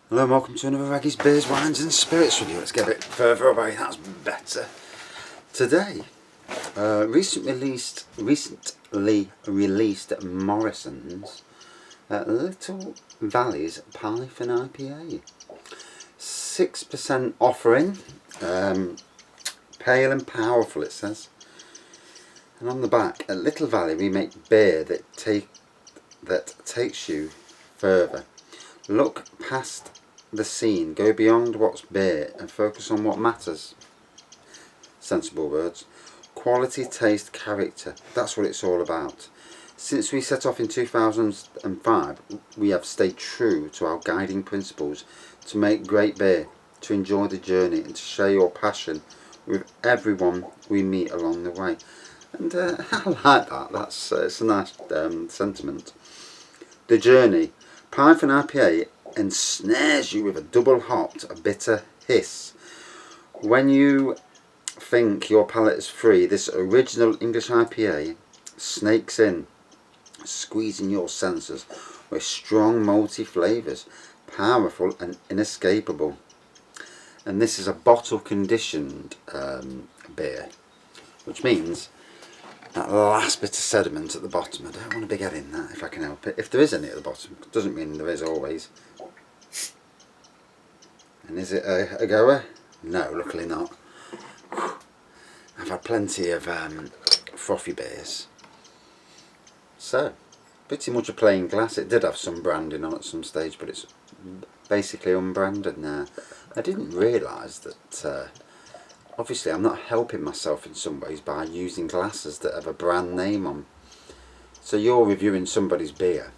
Hello and welcome to another Raggie's Beers, Wines and Spirits review. Let's get a bit further away, that's better. Today, recently released at Morrisons, Little Valley's Python IPA. 6% offering, pale and powerful it says. And on the back, at Little Valley we make beer that takes you further. Look past the scene, go beyond what's beer and focus on what matters. Sensible words. Quality, taste, character. That's what it's all about. Since we set off in 2005, we have stayed true to our guiding principles to make great beer, to enjoy the journey and to share your passion with everyone we meet along the way. And I like that. That's it's a nice sentiment. The journey. Python IPA ensnares you with a double hopped, a bitter hiss. When you think your palate is free, this original English IPA snakes in, squeezing your senses with strong malty flavours, powerful and inescapable. And this is a bottle conditioned beer, which means that last bit of sediment at the bottom, I don't want to be getting that if I can help it. If there is any at the bottom, it doesn't mean there is always. And is it a goer? No, luckily not. I've had plenty of frothy beers. So, pretty much a plain glass. It did have some branding on at some stage, but it's basically unbranded now. I didn't realise that obviously I'm not helping myself in some ways by using glasses that have a brand name on. So you're reviewing somebody's beer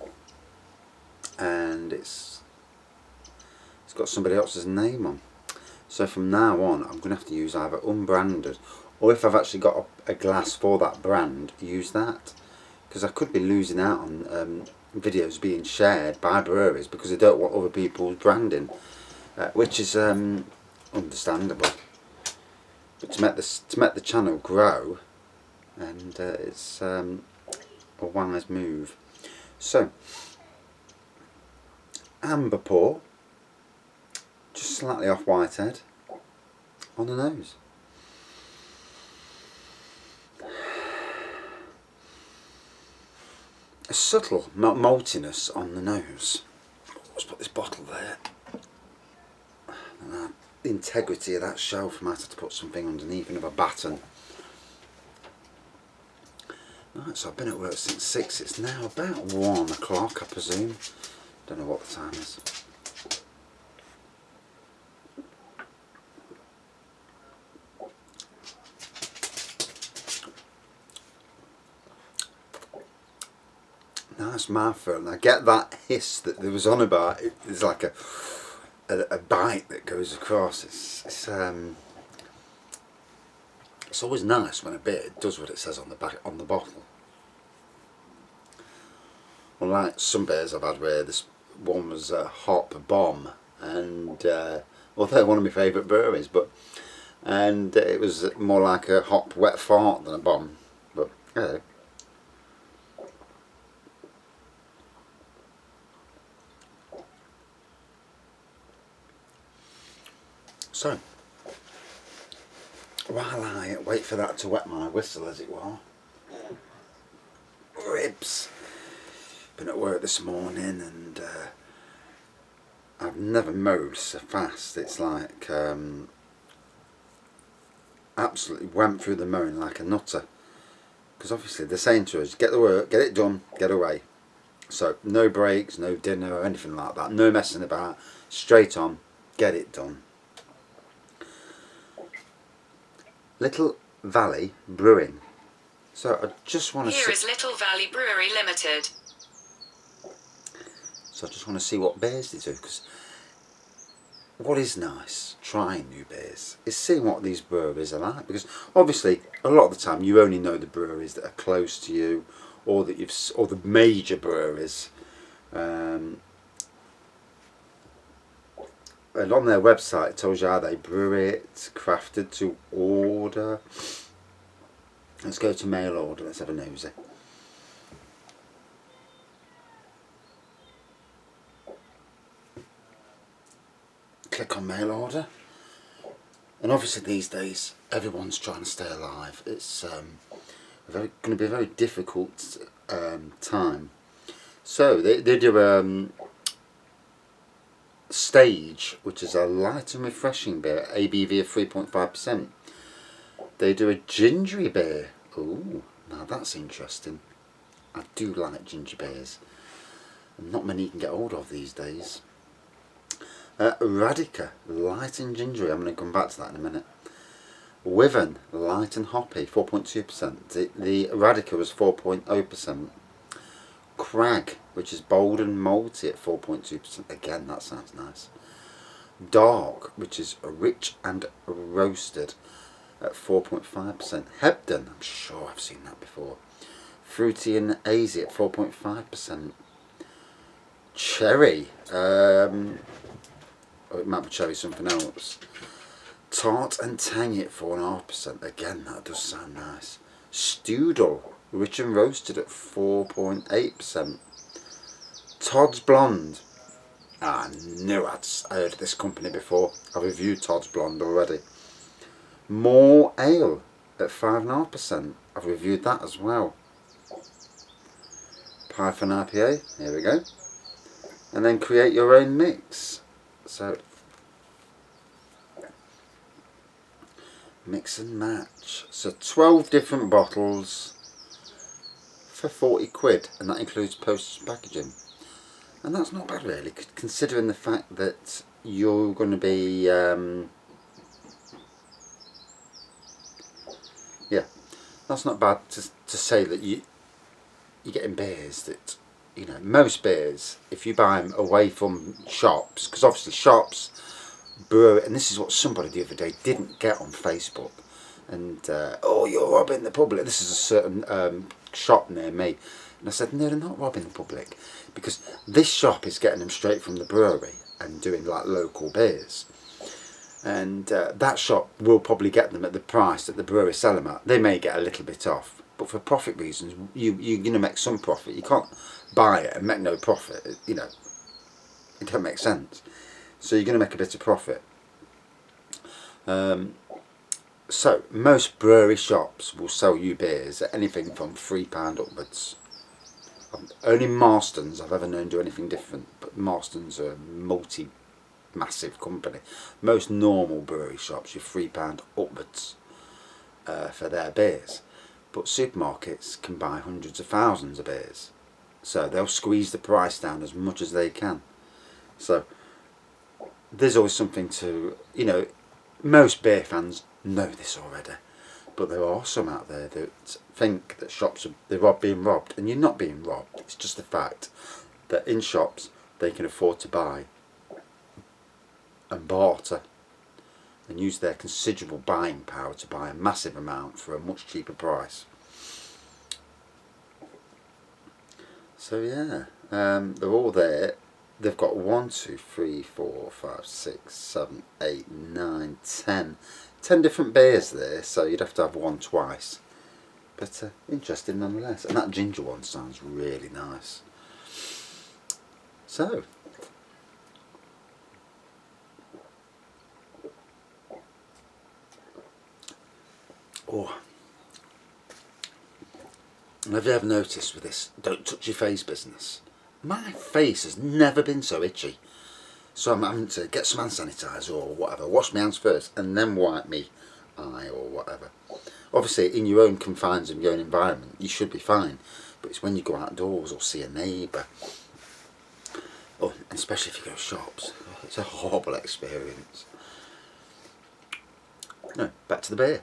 and it's got somebody else's name on. So from now on I'm going to have to use either unbranded, or if I've actually got a glass for that brand, use that. Because I could be losing out on videos being shared by breweries because they don't want other people's branding, which is understandable. But to make the channel grow, and it's a wise move. So, amber pour, just slightly off Whitehead, on the nose. A subtle maltiness on the nose. Let's put this bottle there. The integrity of that shelf, might have to put something underneath, another baton. Right, so I've been at work since 6, it's now about 1 o'clock I presume. Don't know what the time is. Nice mouthfeel, and I get that hiss that there was on about. It's like a bite that goes across. It's always nice when a beer does what it says on the back on the bottle. Unlike some beers I've had where this one was a hop bomb, and although one of my favourite breweries, and it was more like a hop wet fart than a bomb. But so, while I wait for that to wet my whistle, as it were, ribs. Been at work this morning and I've never mowed so fast. It's like absolutely went through the mowing like a nutter. Because obviously they're saying to us, get the work, get it done, get away. So no breaks, no dinner or anything like that. No messing about. Straight on, get it done. Little Valley Brewing. So I just want to Here is Little Valley Brewery Limited. So I just want to see what beers they do, because what is nice trying new beers is seeing what these breweries are like, because obviously a lot of the time you only know the breweries that are close to you, or that or the major breweries, and on their website it tells you how they brew it, crafted to order. Let's go to mail order, let's have a nosy. click on mail order. And obviously these days everyone's trying to stay alive. It's going to be a very difficult time. So they do Stage, which is a light and refreshing beer, ABV of 3.5%. They do a gingery beer. Ooh, now that's interesting. I do like ginger beers. Not many you can get hold of these days. Radica, light and gingery. I'm going to come back to that in a minute. Wyvern, light and hoppy, 4.2%. The Radica was 4.0%. Crag, which is bold and malty at 4.2%. Again, that sounds nice. Dark, which is rich and roasted at 4.5%. Hebden, I'm sure I've seen that before. Fruity and hazy at 4.5%. Cherry, it might be cherry something else. Tart and tangy at 4.5%. Again, that does sound nice. Studel, rich and roasted at 4.8%. Todd's Blonde. I knew I'd heard of this company before. I've reviewed Todd's Blonde already. More Ale at 5.5%. I've reviewed that as well. Python IPA, here we go. And then create your own mix. So, mix and match. So 12 different bottles for 40 quid, and that includes postage packaging. And that's not bad really, considering the fact that you're going to be, yeah, that's not bad to say that you're getting beers that, you know, most beers, if you buy them away from shops, because obviously shops brew it, and this is what somebody the other day didn't get on Facebook, and oh, you're robbing the public. This is a certain shop near me, and I said, no, they're not robbing the public, because this shop is getting them straight from the brewery and doing like local beers, and that shop will probably get them at the price that the brewery sell them at. They may get a little bit off, but for profit reasons, you're going to make some profit. You can't buy it and make no profit, you know, it don't make sense. So you're going to make a bit of profit. So most brewery shops will sell you beers at anything from £3 upwards. Only Marston's I've ever known do anything different, but Marston's are a massive company. Most normal brewery shops, you're £3 upwards for their beers. But supermarkets can buy hundreds of thousands of beers. So they'll squeeze the price down as much as they can. So there's always something to, you know, most beer fans know this already. But there are some out there that think that shops are being robbed. And you're not being robbed. It's just the fact that in shops they can afford to buy and barter and use their considerable buying power to buy a massive amount for a much cheaper price. So yeah, they're all there. They've got 1, 2, 3, 4, 5, 6, 7, 8, 9, 10 different beers there, so you'd have to have one twice. But interesting nonetheless. And that ginger one sounds really nice. So, oh, have you ever noticed with this don't touch your face business? My face has never been so itchy. So I'm having to get some hand sanitizer or whatever, wash my hands first and then wipe me eye or whatever. Obviously in your own confines of your own environment you should be fine, but it's when you go outdoors or see a neighbour, oh, and especially if you go to shops, it's a horrible experience. No, back to the beer.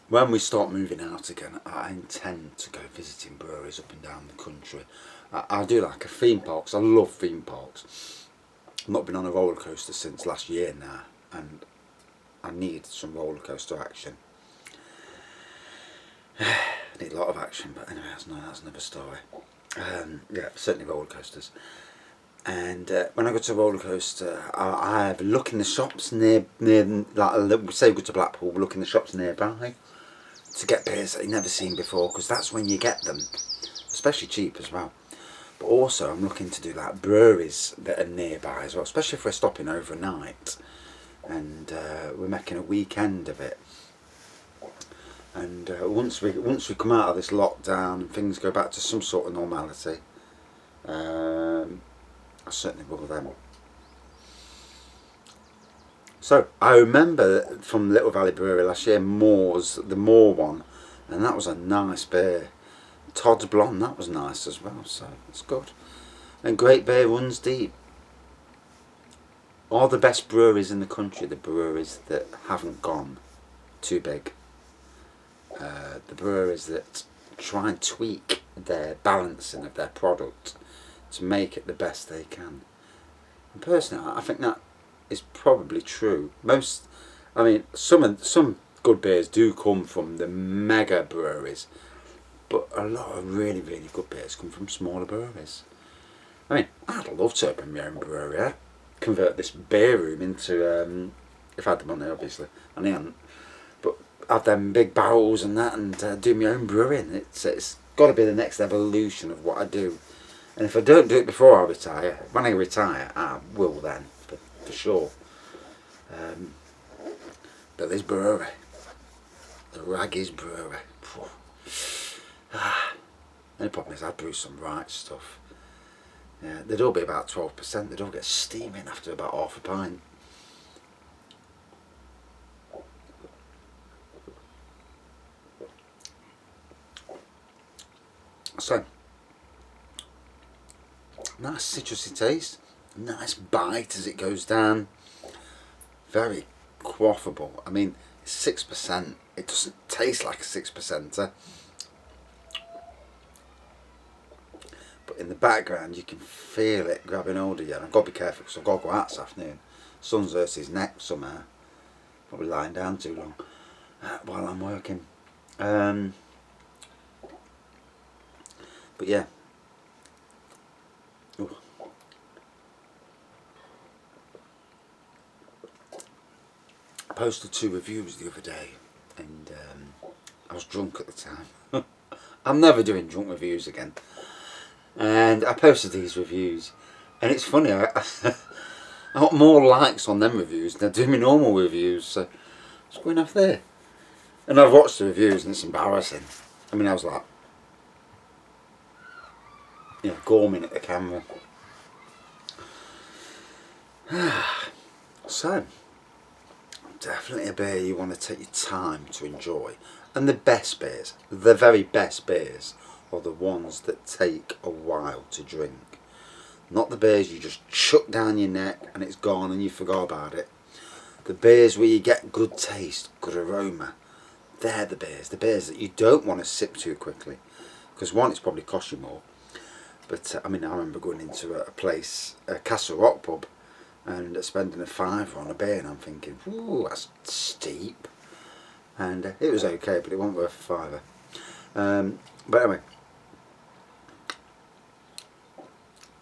When we start moving out again, I intend to go visiting breweries up and down the country. I do like a theme parks. I love theme parks. I've not been on a roller coaster since last year now, and I need some roller coaster action. I need a lot of action, but anyway, that's another story. Yeah, certainly roller coasters. And when I go to a roller coaster, I have a look in the shops near like say we go to Blackpool, we look in the shops nearby to get beers that you've never seen before, because that's when you get them. especially cheap as well. But also I'm looking to do like breweries that are nearby as well, especially if we're stopping overnight and we're making a weekend of it. And once we come out of this lockdown and things go back to some sort of normality, I certainly will then. So I remember from Little Valley Brewery last year, the Moore one, and that was a nice beer. Todd's Blonde, that was nice as well, so it's good. And great beer runs deep. All the best breweries in the country, the breweries that haven't gone too big. The breweries that try and tweak their balancing of their product to make it the best they can. And personally, I think that is probably true. Some good beers do come from the mega breweries, but a lot of really, really good beers come from smaller breweries. I mean, I'd love to open my own brewery. I'd convert this beer room into, if I had the money obviously, and I hadn't, but have them big barrels and that, and do my own brewing. It's got to be the next evolution of what I do. And if I don't do it before I retire, when I retire, I will then, for sure. But this brewery, the Raggy's Brewery, the problem is I brew some right stuff. Yeah, they'd all be about 12%, they'd all get steaming after about half a pint. So, nice citrusy taste, nice bite as it goes down, very quaffable. I mean, 6%, it doesn't taste like a 6%er, but in the background you can feel it grabbing hold of you. And I've got to be careful because I've got to go out this afternoon. Sun's hurt his neck somehow, probably lying down too long while I'm working. But yeah. Ooh. I posted 2 reviews the other day, and I was drunk at the time. I'm never doing drunk reviews again. And I posted these reviews, and it's funny, I got more likes on them reviews than I do my normal reviews, so what's going off there? And I've watched the reviews and it's embarrassing. I mean, I was like, gorming at the camera. So, definitely a beer you want to take your time to enjoy. And the best beers, the very best beers, are the ones that take a while to drink. Not the beers you just chuck down your neck and it's gone and you forgot about it. The beers where you get good taste, good aroma. They're the beers that you don't want to sip too quickly. Because one, it's probably cost you more. But I mean, I remember going into a place, a Castle Rock pub, and spending a £5 on a beer, and I'm thinking, ooh, that's steep. And it was okay, but it wasn't worth a £5. But anyway,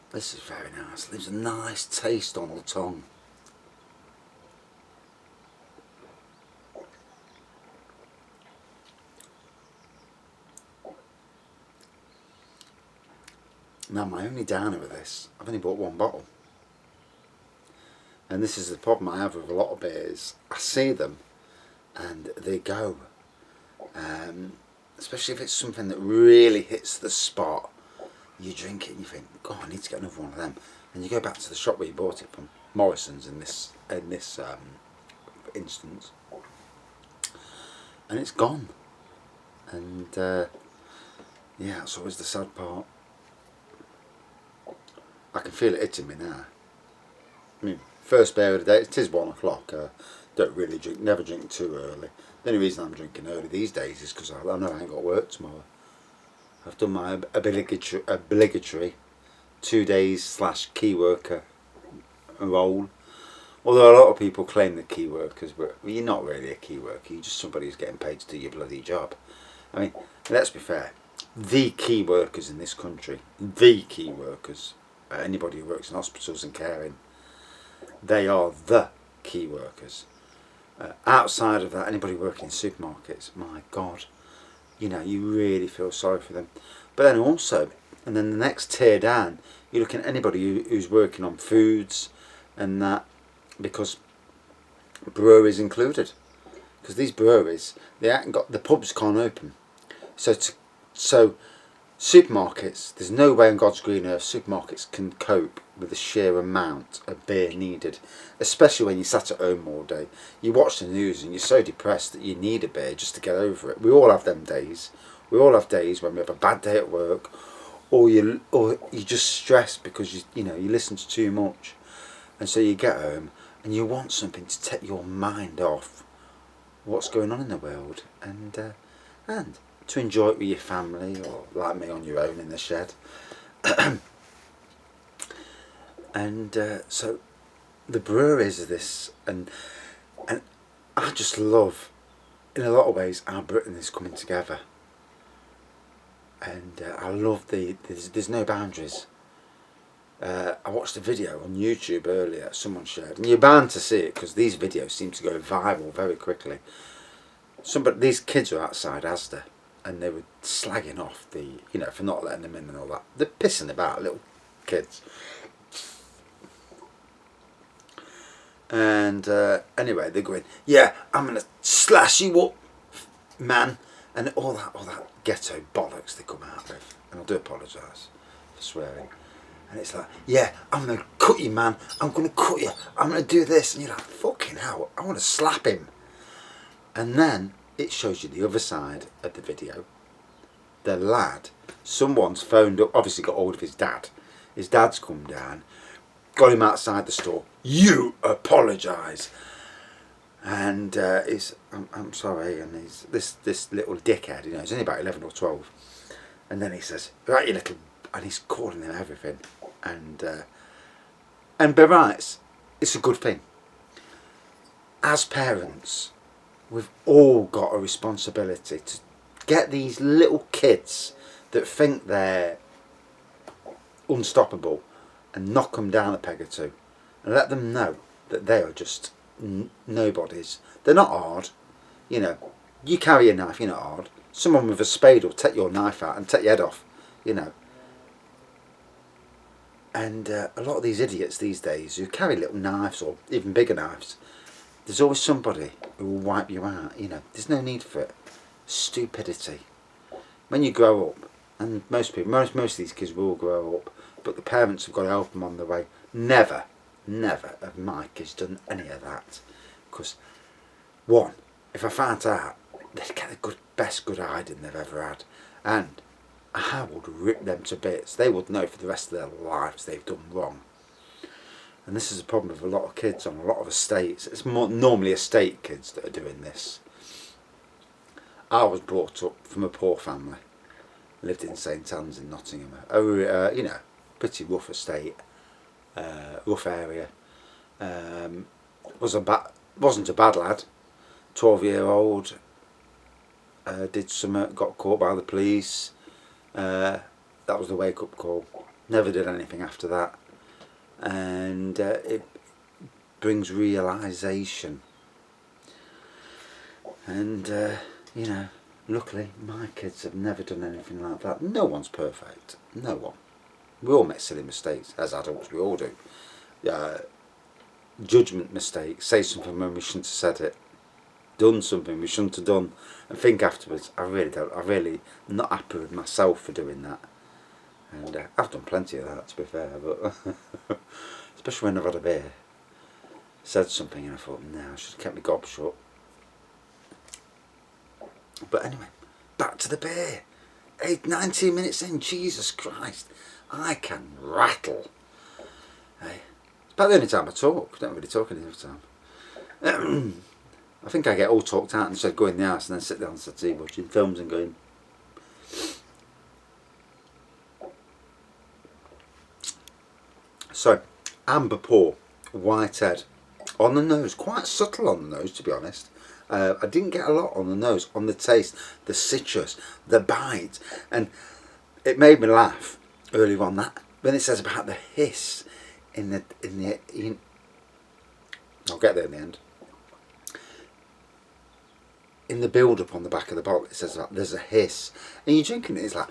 this is very nice. Leaves a nice taste on the tongue. Now, my only downer with this, I've only bought 1 bottle. And this is the problem I have with a lot of beers. I see them and they go. Especially if it's something that really hits the spot. You drink it and you think, God, I need to get another one of them. And you go back to the shop where you bought it from, Morrisons in this instance. And it's gone. And yeah, that's always the sad part. I can feel it hitting me now. I mean, first beer of the day, it is 1 o'clock. Don't really drink, never drink too early. The only reason I'm drinking early these days is because I know I ain't got work tomorrow. I've done my obligatory 2 days / key worker role. Although a lot of people claim they're key workers, but you're not really a key worker. You're just somebody who's getting paid to do your bloody job. I mean, let's be fair. The key workers in this country, the key workers, anybody who works in hospitals and caring, they are the key workers. Outside of that, anybody working in supermarkets, my God, you know, you really feel sorry for them. But then also, and then the next tier down, you look at anybody who's working on foods and that, because breweries included. Because these breweries, they haven't got, the pubs can't open. So supermarkets, there's no way on God's green earth supermarkets can cope with the sheer amount of beer needed, especially when you sat at home all day. You watch the news and you're so depressed that you need a beer just to get over it. We all have them days. We all have days when we have a bad day at work, or you just stressed because you listen to too much, and so you get home and you want something to take your mind off what's going on in the world, and to enjoy it with your family, or like me, on your own in the shed. And so the breweries are this, and I just love, in a lot of ways, how Britain is coming together. And I love there's no boundaries. I watched a video on YouTube earlier someone shared, and you're bound to see it because these videos seem to go viral very quickly. These kids are outside Asda, and they were slagging off for not letting them in and all that. They're pissing about, little kids. And anyway, they're going, yeah, I'm gonna slash you up, man, and all that ghetto bollocks they come out with. And I do apologise for swearing. And it's like, yeah, I'm gonna cut you, man. I'm gonna cut you. I'm gonna do this, and you're like, fucking hell, I want to slap him. And then it shows you the other side of the video. The lad, someone's phoned up, obviously got hold of his dad. His dad's come down, got him outside the store. You apologise. And I'm sorry. And he's this little dickhead, he's only about 11 or 12. And then he says, right, you little, and he's calling him everything. And by rights, it's a good thing. As parents, we've all got a responsibility to get these little kids that think they're unstoppable and knock them down a peg or two, and let them know that they are just nobodies. They're not hard. You carry a knife, you're not hard. Someone with a spade will take your knife out and take your head off. And a lot of these idiots these days who carry little knives or even bigger knives, there's always somebody who will wipe you out. There's no need for it. Stupidity. When you grow up, and most of these kids will grow up, but the parents have got to help them on the way. Never have my kids done any of that. Because, one, if I found out, they'd get the best good hiding they've ever had. And I would rip them to bits. They would know for the rest of their lives they've done wrong. And this is a problem with a lot of kids on a lot of estates. It's normally estate kids that are doing this. I was brought up from a poor family. Lived in St Anne's in Nottingham. Pretty rough estate, rough area. Wasn't a bad lad. 12-year-old. Did something, got caught by the police. That was the wake-up call. Never did anything after that. And it brings realisation. And luckily my kids have never done anything like that. No one's perfect. No one. We all make silly mistakes as adults. We all do. Judgment mistakes. Say something when we shouldn't have said it. Done something we shouldn't have done, and think afterwards. I'm really not happy with myself for doing that. And I've done plenty of that, to be fair, but especially when I've had a beer. Said something and I thought, no, I should have kept my gob shut. But anyway, back to the beer. 19 minutes in, Jesus Christ, I can rattle. Hey, it's about the only time I talk. I don't really talk any other time. I think I get all talked out and said go in the house and then sit down and sit watching films and going. So, amber pour, whitehead, on the nose, quite subtle on the nose, to be honest. I didn't get a lot on the nose, on the taste, the citrus, the bite, and it made me laugh earlier on that when it says about the hiss in I'll get there in the end. in the build-up on the back of the bottle, it says like, there's a hiss, and you're drinking it, it's like,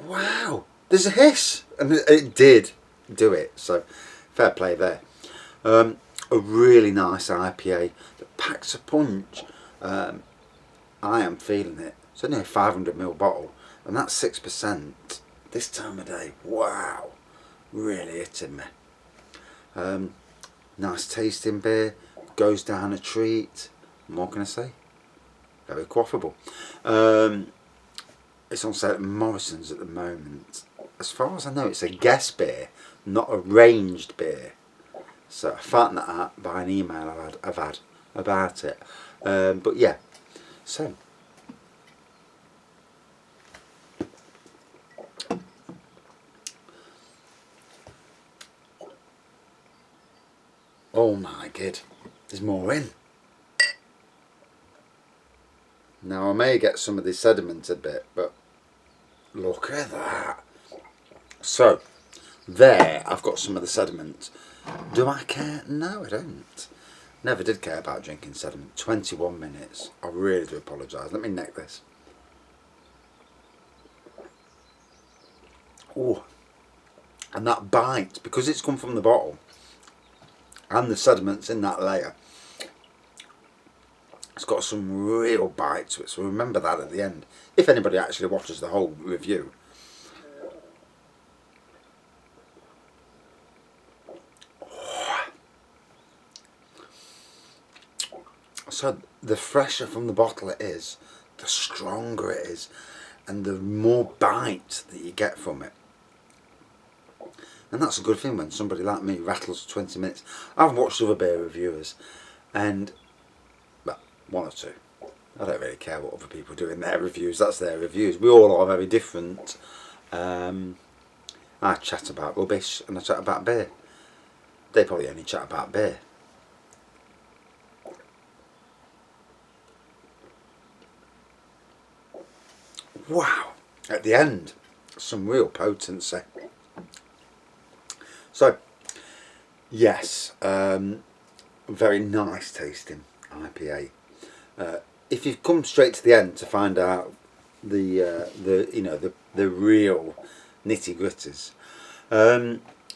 wow, there's a hiss, and it did do it. So fair play there. A really nice IPA that packs a punch. I am feeling it. It's only a 500ml bottle, and that's 6%. This time of day, wow, really hitting me. Nice tasting beer, goes down a treat. What can I say? Very quaffable. It's on sale at Morrisons at the moment. As far as I know, it's a guest beer, not a ranged beer. So I found that out by an email I've had about it. But yeah, so oh my god, there's more in. Now I may get some of the sediment a bit, but look at that. So there, I've got some of the sediment. Do I care? No, I don't. Never did care about drinking sediment. 21 minutes. I really do apologise. Let me neck this. Oh, and that bite, because it's come from the bottle and the sediment's in that layer, it's got some real bite to it. So remember that at the end, if anybody actually watches the whole review. So the fresher from the bottle it is, the stronger it is, and the more bite that you get from it. And that's a good thing when somebody like me rattles 20 minutes. I've watched other beer reviewers, and, well, one or two. I don't really care what other people do in their reviews, that's their reviews. We all are very different. I chat about rubbish and I chat about beer. They probably only chat about beer. Wow, at the end, some real potency. So, yes, very nice tasting IPA. If you've come straight to the end to find out the real nitty gritties,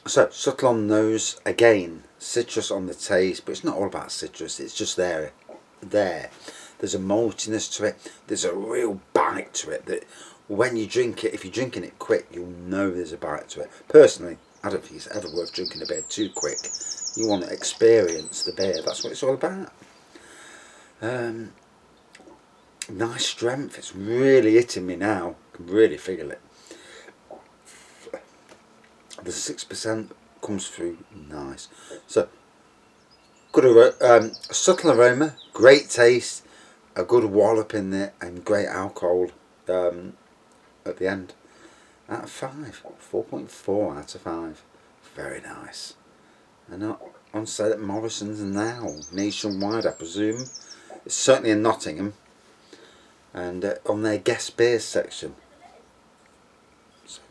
so subtle on the nose, again, citrus on the taste, but it's not all about citrus. It's just there. There's a maltiness to it. There's a real bite to it that when you drink it, if you're drinking it quick, you'll know there's a bite to it. Personally, I don't think it's ever worth drinking a beer too quick. You want to experience the beer. That's what it's all about. Nice strength. It's really hitting me now. I can really feel it. The 6% comes through nice. So, good subtle aroma, great taste, a good wallop in there, and great alcohol at the end. Out of 5, 4.4 out of 5. Very nice. And on sale at Morrisons now, nationwide, I presume. It's certainly in Nottingham, and on their guest beers section. So,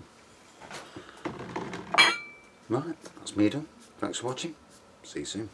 right, that's me done. Thanks for watching. See you soon.